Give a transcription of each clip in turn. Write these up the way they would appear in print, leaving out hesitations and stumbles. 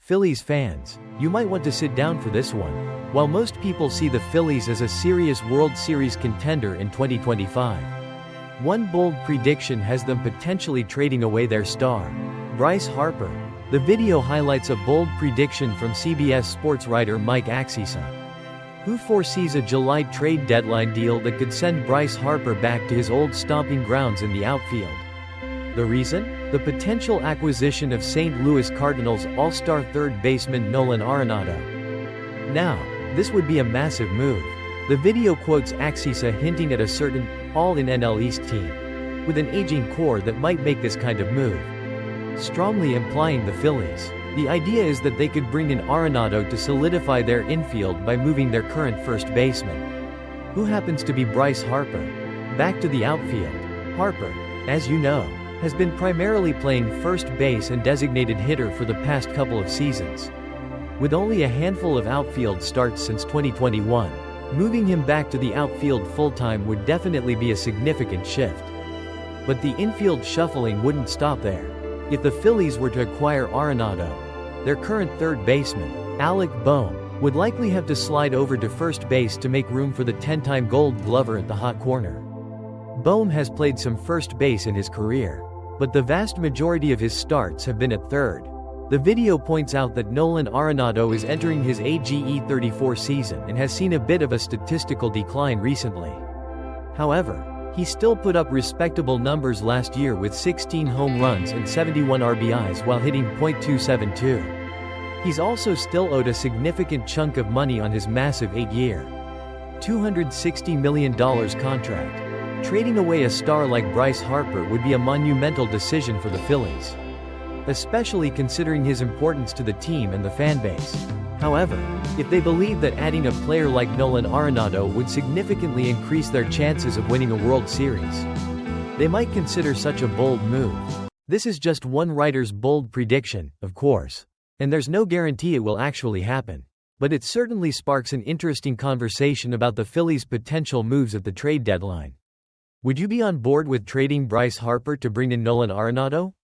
Phillies fans, you might want to sit down for this one. While most people see the Phillies as a serious World Series contender in 2025, one bold prediction has them potentially trading away their star, Bryce Harper. The video highlights a bold prediction from CBS sports writer Mike Axisa, who foresees a July trade deadline deal that could send Bryce Harper back to his old stomping grounds in the outfield. The reason? The potential acquisition of St. Louis Cardinals all-star third baseman Nolan Arenado. Now, this would be a massive move. The video quotes Axisa hinting at a certain all-in NL East team with an aging core that might make this kind of move, strongly implying the Phillies. The idea is that they could bring in Arenado to solidify their infield by moving their current first baseman, who happens to be Bryce Harper, back to the outfield. Harper, as you know, has been primarily playing first base and designated hitter for the past couple of seasons. With only a handful of outfield starts since 2021, moving him back to the outfield full-time would definitely be a significant shift. But the infield shuffling wouldn't stop there. If the Phillies were to acquire Arenado, their current third baseman, Alec Bohm, would likely have to slide over to first base to make room for the 10-time Gold Glover at the hot corner. Bohm has played some first base in his career, but the vast majority of his starts have been at third. The video points out that Nolan Arenado is entering his AGE 34 season and has seen a bit of a statistical decline recently. However, he still put up respectable numbers last year with 16 home runs and 71 RBIs while hitting .272. He's also still owed a significant chunk of money on his massive 8-year, $260 million contract. Trading away a star like Bryce Harper would be a monumental decision for the Phillies, especially considering his importance to the team and the fanbase. However, if they believe that adding a player like Nolan Arenado would significantly increase their chances of winning a World Series, they might consider such a bold move. This is just one writer's bold prediction, of course, and there's no guarantee it will actually happen. But it certainly sparks an interesting conversation about the Phillies' potential moves at the trade deadline. Would you be on board with trading Bryce Harper to bring in Nolan Arenado?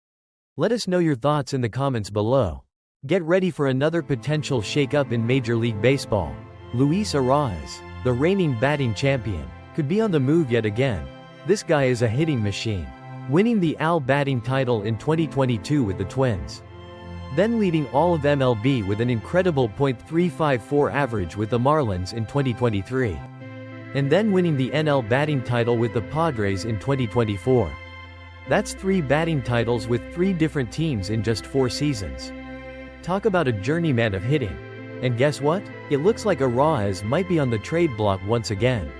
Let us know your thoughts in the comments below. Get ready for another potential shakeup in Major League Baseball. Luis Arraez, the reigning batting champion, could be on the move yet again. This guy is a hitting machine, winning the AL batting title in 2022 with the Twins, then leading all of MLB with an incredible .354 average with the Marlins in 2023. And then winning the NL batting title with the Padres in 2024. That's 3 batting titles with 3 different teams in just 4 seasons. Talk about a journeyman of hitting. And guess what? It looks like Arraez might be on the trade block once again.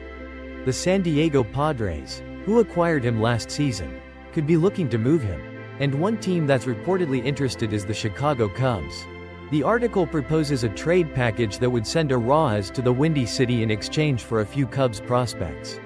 The San Diego Padres, who acquired him last season, could be looking to move him. And one team that's reportedly interested is the Chicago Cubs. The article proposes a trade package that would send Arraez to the Windy City in exchange for a few Cubs prospects.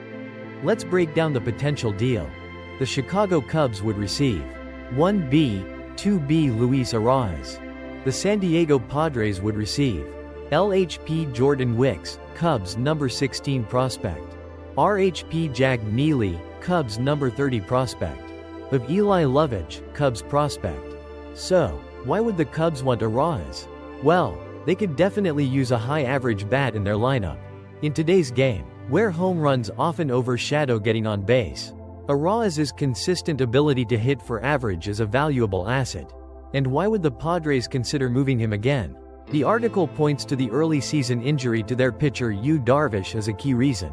Let's break down the potential deal. The Chicago Cubs would receive 1B, 2B Luis Arraez. The San Diego Padres would receive LHP Jordan Wicks, Cubs number 16 prospect. RHP Jag Neely, Cubs number 30 prospect. Of Eli Lovich, Cubs prospect. So, why would the Cubs want Arraez? Well, they could definitely use a high-average bat in their lineup. In today's game, where home runs often overshadow getting on base, Arraez's consistent ability to hit for average is a valuable asset. And why would the Padres consider moving him again? The article points to the early season injury to their pitcher Yu Darvish as a key reason.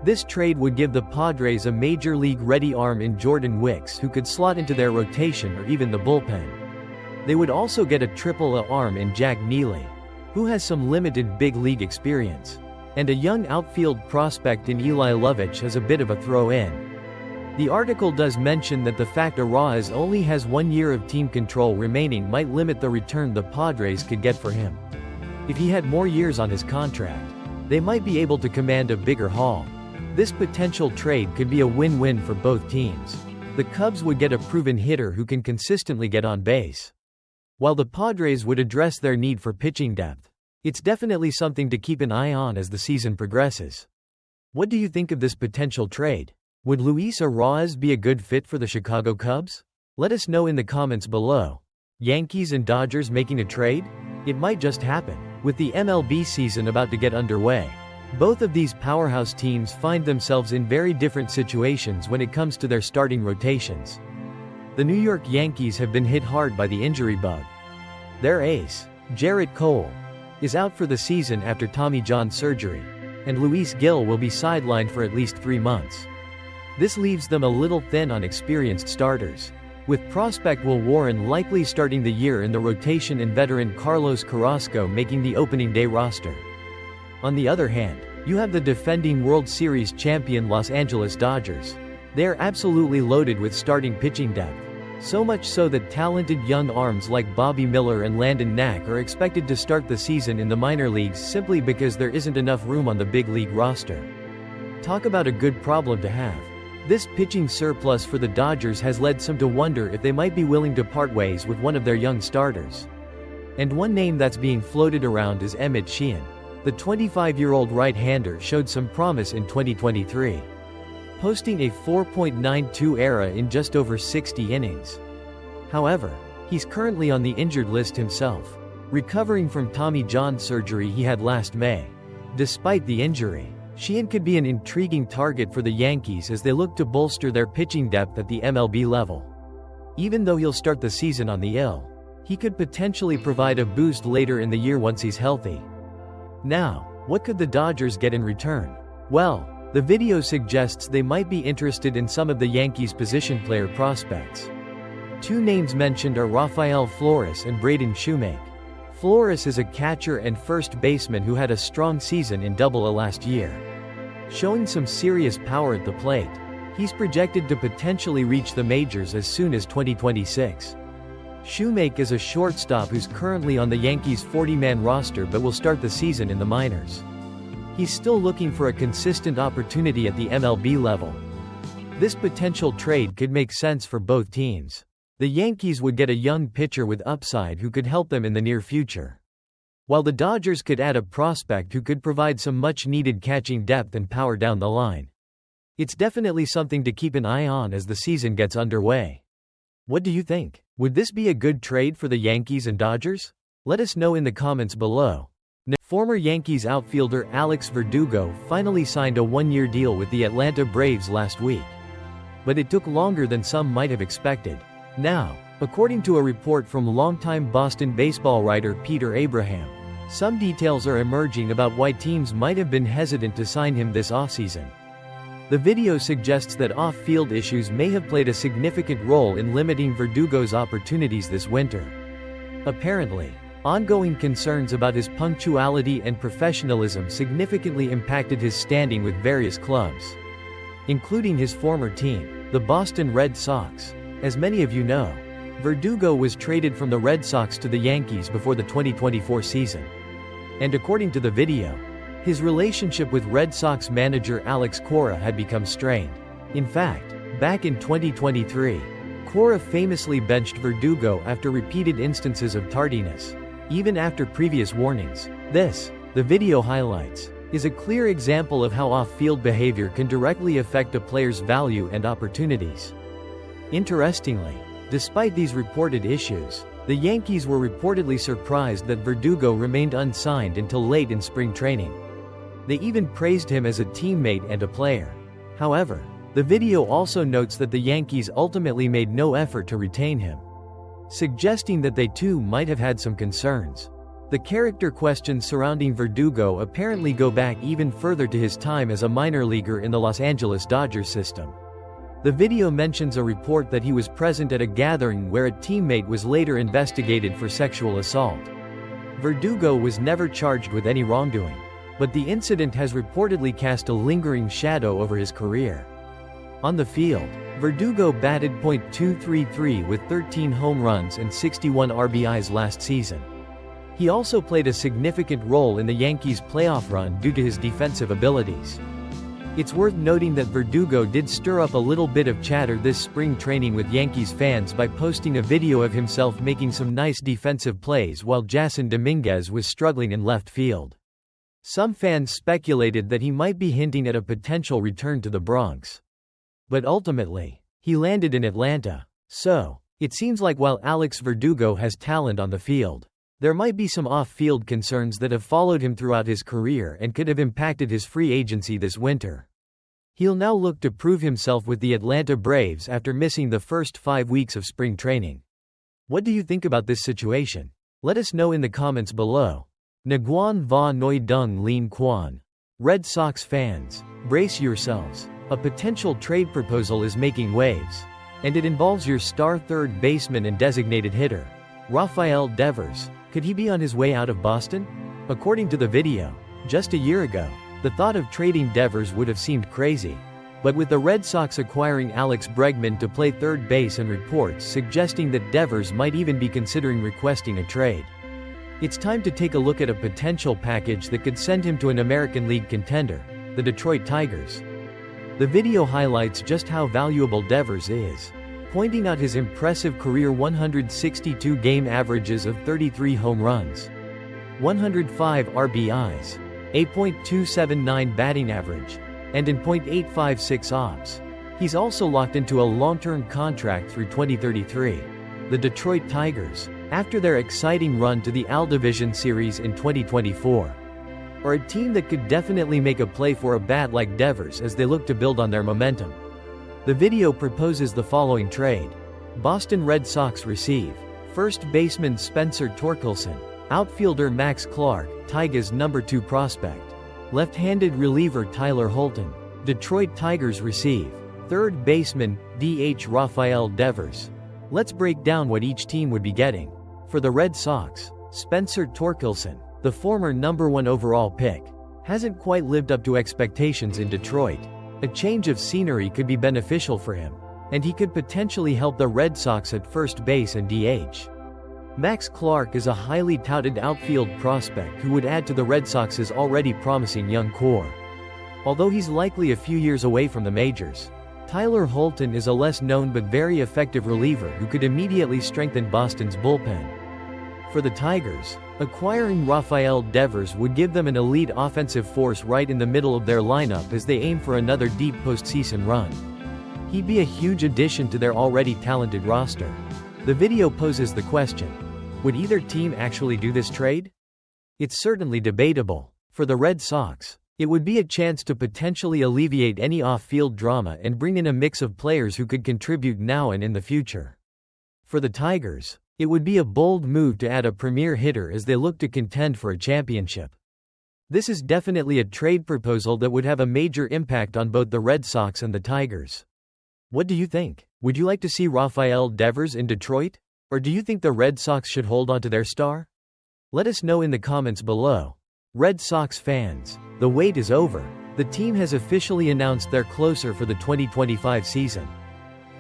This trade would give the Padres a major league-ready arm in Jordan Wicks who could slot into their rotation or even the bullpen. They would also get a AAA arm in Jag Neely, who has some limited big league experience, and a young outfield prospect in Eli Lovich as a bit of a throw-in. The article does mention that the fact Arraez only has 1 year of team control remaining might limit the return the Padres could get for him. If he had more years on his contract, they might be able to command a bigger haul. This potential trade could be a win-win for both teams. The Cubs would get a proven hitter who can consistently get on base, while the Padres would address their need for pitching depth. It's definitely something to keep an eye on as the season progresses. What do you think of this potential trade? Would Luis Arraez be a good fit for the Chicago Cubs? Let us know in the comments below. Yankees and Dodgers making a trade? It might just happen. With the MLB season about to get underway, both of these powerhouse teams find themselves in very different situations when it comes to their starting rotations. The New York Yankees have been hit hard by the injury bug. Their ace, Jarrett Cole, is out for the season after Tommy John surgery, and Luis Gil will be sidelined for at least 3 months. This leaves them a little thin on experienced starters, with prospect Will Warren likely starting the year in the rotation and veteran Carlos Carrasco making the opening day roster. On the other hand, you have the defending World Series champion Los Angeles Dodgers. They are absolutely loaded with starting pitching depth, so much so that talented young arms like Bobby Miller and Landon Knack are expected to start the season in the minor leagues simply because there isn't enough room on the big league roster. Talk about a good problem to have. This pitching surplus for the Dodgers has led some to wonder if they might be willing to part ways with one of their young starters. And one name that's being floated around is Emmett Sheehan. The 25-year-old right-hander showed some promise in 2023, posting a 4.92 ERA in just over 60 innings. However, he's currently on the injured list himself, recovering from Tommy John surgery he had last May. Despite the injury, Sheehan could be an intriguing target for the Yankees as they look to bolster their pitching depth at the MLB level. Even though he'll start the season on the IL, he could potentially provide a boost later in the year once he's healthy. Now, what could the Dodgers get in return? Well, the video suggests they might be interested in some of the Yankees' position player prospects. 2 names mentioned are Rafael Flores and Braden Shoemake. Flores is a catcher and first baseman who had a strong season in Double-A last year, showing some serious power at the plate. He's projected to potentially reach the majors as soon as 2026. Shoemake is a shortstop who's currently on the Yankees' 40-man roster but will start the season in the minors. He's still looking for a consistent opportunity at the MLB level. This potential trade could make sense for both teams. The Yankees would get a young pitcher with upside who could help them in the near future, while the Dodgers could add a prospect who could provide some much-needed catching depth and power down the line. It's definitely something to keep an eye on as the season gets underway. What do you think? Would this be a good trade for the Yankees and Dodgers? Let us know in the comments below. Former Yankees outfielder Alex Verdugo finally signed a 1-year deal with the Atlanta Braves last week, but it took longer than some might have expected. Now, according to a report from longtime Boston baseball writer Peter Abraham, some details are emerging about why teams might have been hesitant to sign him this offseason. The video suggests that off-field issues may have played a significant role in limiting Verdugo's opportunities this winter. Apparently, ongoing concerns about his punctuality and professionalism significantly impacted his standing with various clubs, including his former team, the Boston Red Sox. As many of you know, Verdugo was traded from the Red Sox to the Yankees before the 2024 season. And according to the video, his relationship with Red Sox manager Alex Cora had become strained. In fact, back in 2023, Cora famously benched Verdugo after repeated instances of tardiness, even after previous warnings. This, the video highlights, is a clear example of how off-field behavior can directly affect a player's value and opportunities. Interestingly, despite these reported issues, the Yankees were reportedly surprised that Verdugo remained unsigned until late in spring training. They even praised him as a teammate and a player. However, the video also notes that the Yankees ultimately made no effort to retain him, suggesting that they too might have had some concerns. The character questions surrounding Verdugo apparently go back even further to his time as a minor leaguer in the Los Angeles Dodgers system. The video mentions a report that he was present at a gathering where a teammate was later investigated for sexual assault. Verdugo was never charged with any wrongdoing, but the incident has reportedly cast a lingering shadow over his career. On the field, Verdugo batted .233 with 13 home runs and 61 RBIs last season. He also played a significant role in the Yankees' playoff run due to his defensive abilities. It's worth noting that Verdugo did stir up a little bit of chatter this spring training with Yankees fans by posting a video of himself making some nice defensive plays while Jason Dominguez was struggling in left field. Some fans speculated that he might be hinting at a potential return to the Bronx. But ultimately, he landed in Atlanta. So, It seems like while Alex Verdugo has talent on the field, there might be some off-field concerns that have followed him throughout his career and could have impacted his free agency this winter. He'll now look to prove himself with the Atlanta Braves after missing the first 5 weeks of spring training. What do you think about this situation? Let us know in the comments below. Nguyen Va Noi Dung Lin Quan. Red Sox fans, brace yourselves. A potential trade proposal is making waves. And it involves your star third baseman and designated hitter, Rafael Devers. Could he be on his way out of Boston? According to the video, just a year ago, the thought of trading Devers would have seemed crazy. But with the Red Sox acquiring Alex Bregman to play third base and reports suggesting that Devers might even be considering requesting a trade, it's time to take a look at a potential package that could send him to an American League contender, the Detroit Tigers. The video highlights just how valuable Devers is, pointing out his impressive career 162 game averages of 33 home runs, 105 RBIs, a .279 batting average, and in .856 OPS. He's also locked into a long-term contract through 2033. The Detroit Tigers, after their exciting run to the AL Division Series in 2024, are a team that could definitely make a play for a bat like Devers as they look to build on their momentum. The video proposes the following trade. Boston Red Sox receive first baseman Spencer Torkelson, outfielder Max Clark, Tigers' number 2 prospect, left-handed reliever Tyler Holton. Detroit Tigers receive third baseman, DH Rafael Devers. Let's break down what each team would be getting. For the Red Sox, Spencer Torkelson, the former number 1 overall pick, hasn't quite lived up to expectations in Detroit. A change of scenery could be beneficial for him, and he could potentially help the Red Sox at first base and DH. Max Clark is a highly touted outfield prospect who would add to the Red Sox's already promising young core. Although he's likely a few years away from the majors, Tyler Holton is a less known but very effective reliever who could immediately strengthen Boston's bullpen. For the Tigers, acquiring Rafael Devers would give them an elite offensive force right in the middle of their lineup as they aim for another deep postseason run. He'd be a huge addition to their already talented roster. The video poses the question: would either team actually do this trade? It's certainly debatable. For the Red Sox, it would be a chance to potentially alleviate any off-field drama and bring in a mix of players who could contribute now and in the future. For the Tigers, it would be a bold move to add a premier hitter as they look to contend for a championship. This is definitely a trade proposal that would have a major impact on both the Red Sox and the Tigers. What do you think? Would you like to see Rafael Devers in Detroit? Or do you think the Red Sox should hold on to their star? Let us know in the comments below. Red Sox fans, the wait is over. The team has officially announced their closer for the 2025 season.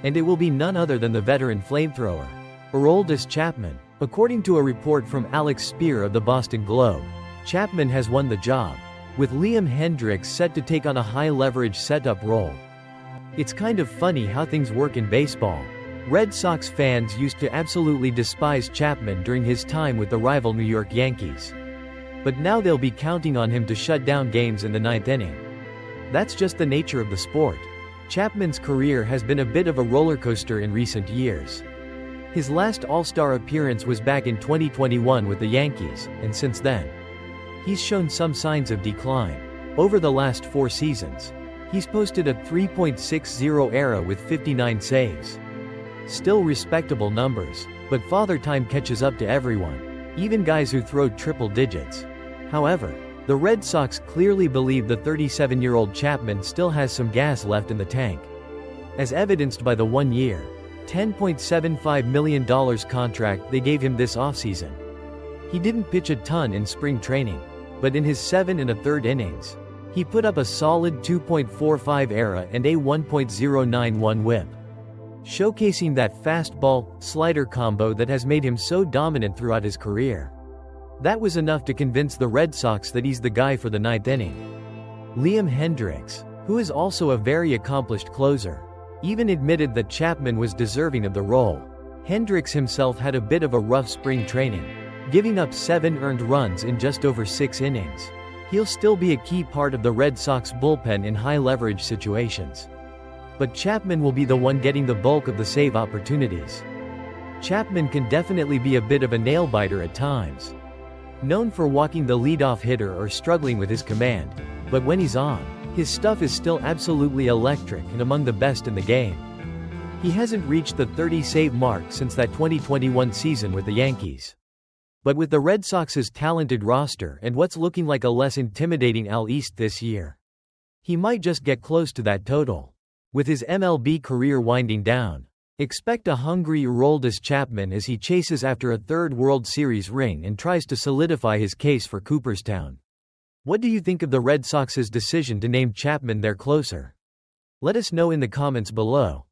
And it will be none other than the veteran flamethrower, Aroldis Chapman. According to a report from Alex Spear of the Boston Globe, Chapman has won the job, with Liam Hendriks set to take on a high-leverage setup role. It's kind of funny how things work in baseball. Red Sox fans used to absolutely despise Chapman during his time with the rival New York Yankees. But now they'll be counting on him to shut down games in the 9th inning. That's just the nature of the sport. Chapman's career has been a bit of a roller coaster in recent years. His last All-Star appearance was back in 2021 with the Yankees, and since then, he's shown some signs of decline. Over the last 4 seasons, he's posted a .360 ERA with 59 saves. Still respectable numbers, but Father Time catches up to everyone, even guys who throw triple digits. However, the Red Sox clearly believe the 37-year-old Chapman still has some gas left in the tank, as evidenced by the 1-year, $10.75 million contract they gave him this offseason. He didn't pitch a ton in spring training, but in his 7 1/3 innings, he put up a solid 2.45 ERA and a 1.091 WHIP, showcasing that fastball-slider combo that has made him so dominant throughout his career. That was enough to convince the Red Sox that he's the guy for the 9th inning. Liam Hendriks, who is also a very accomplished closer, even admitted that Chapman was deserving of the role. Hendriks himself had a bit of a rough spring training, giving up 7 earned runs in just over 6 innings. He'll still be a key part of the Red Sox bullpen in high-leverage situations. But Chapman will be the one getting the bulk of the save opportunities. Chapman can definitely be a bit of a nail-biter at times. Known for walking the leadoff hitter or struggling with his command, but when he's on, his stuff is still absolutely electric and among the best in the game. He hasn't reached the 30-save mark since that 2021 season with the Yankees. But with the Red Sox's talented roster and what's looking like a less intimidating AL East this year, he might just get close to that total. With his MLB career winding down, expect a hungry Aroldis Chapman as he chases after a third World Series ring and tries to solidify his case for Cooperstown. What do you think of the Red Sox's decision to name Chapman their closer? Let us know in the comments below.